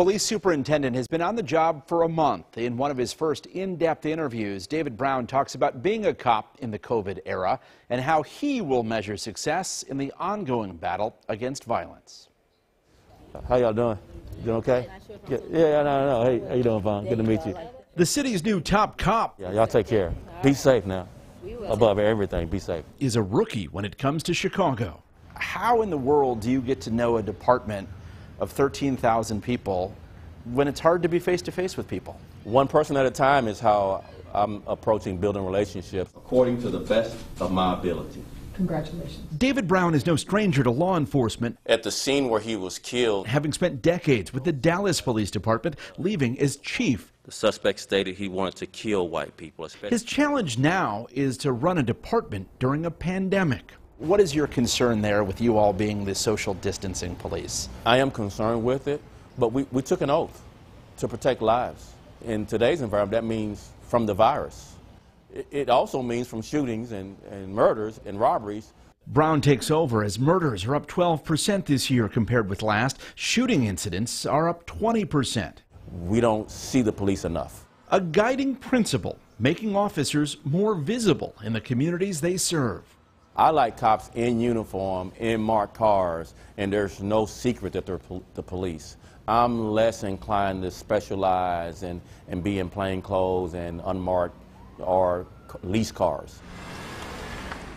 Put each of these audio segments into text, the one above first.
Police superintendent has been on the job for a month. In one of his first in-depth interviews, David Brown talks about being a cop in the COVID era and how he will measure success in the ongoing battle against violence. How y'all doing? You doing okay? Yeah, no. Hey, how you doing, Vaughn? Good to meet you. The city's new top cop, Yeah, y'all take care. Be safe now. Above everything, be safe. is a rookie when it comes to Chicago. How in the world do you get to know a department of 13,000 people when it's hard to be face-to-face with people? One person at a time is how I'm approaching building relationships. According to the best of my ability. Congratulations. David Brown is no stranger to law enforcement, At the scene where he was killed, having spent decades with the Dallas Police Department, leaving as chief. the suspect stated he wanted to kill white people. His challenge now is to run a department during a pandemic. What is your concern there with you all being the social distancing police? I am concerned with it, but we took an oath to protect lives. In today's environment, that means from the virus. It also means from shootings and murders and robberies. Brown takes over as murders are up 12% this year compared with last. Shooting incidents are up 20%. We don't see the police enough. A guiding principle, making officers more visible in the communities they serve. I like cops in uniform, in marked cars, and there's no secret that they're the police. I'm less inclined to specialize and be in plain clothes and unmarked or leased cars.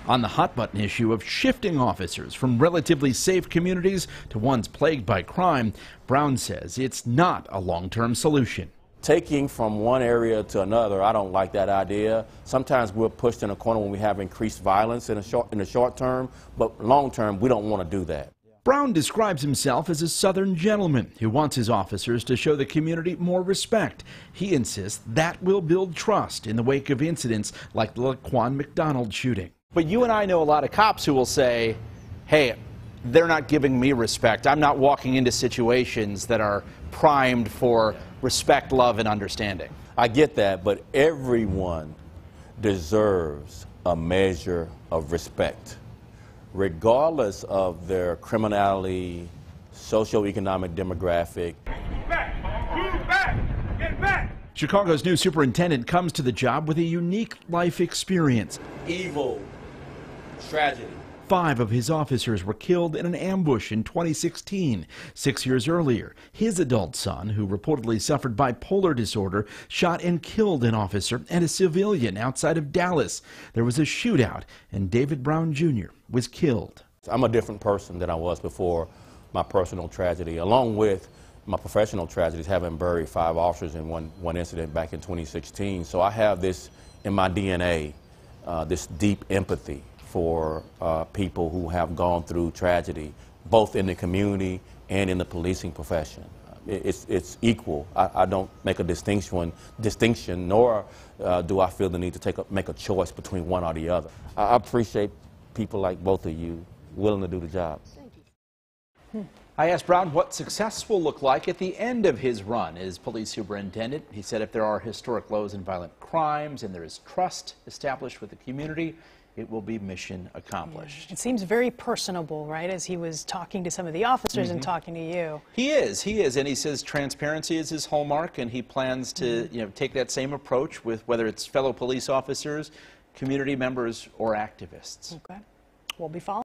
On the hot-button issue of shifting officers from relatively safe communities to ones plagued by crime, Brown says it's not a long-term solution. Taking from one area to another, I don't like that idea. Sometimes we're pushed in a corner when we have increased violence in the short term, but long term, we don't want to do that. Brown describes himself as a Southern gentleman who wants his officers to show the community more respect. He insists that will build trust in the wake of incidents like the Laquan McDonald shooting. But you and I know a lot of cops who will say, hey, they're not giving me respect. I'm not walking into situations that are primed for respect, love, and understanding. I get that, but everyone deserves a measure of respect, regardless of their criminality, socioeconomic demographic. Move back! Get back! Chicago's new superintendent comes to the job with a unique life experience. Evil, tragedy. 5 of his officers were killed in an ambush in 2016. 6 years earlier, his adult son, who reportedly suffered bipolar disorder, shot and killed an officer and a civilian outside of Dallas. There was a shootout, and David Brown Jr. was killed. I'm a different person than I was before my personal tragedy, along with my professional tragedies, having buried 5 officers in one incident back in 2016. So I have this in my DNA, this deep empathy for people who have gone through tragedy, both in the community and in the policing profession. It's equal. I don't make a distinction, nor do I feel the need to make a choice between one or the other. I appreciate people like both of you willing to do the job. Thank you. I asked Brown what success will look like at the end of his run as police superintendent. He said if there are historic lows in violent crimes and there is trust established with the community, it will be mission accomplished. It seems very personable, right, as he was talking to some of the officers and talking to you. He is, and he says transparency is his hallmark, and he plans to take that same approach with whether it's fellow police officers, community members, or activists. Okay. We'll be following.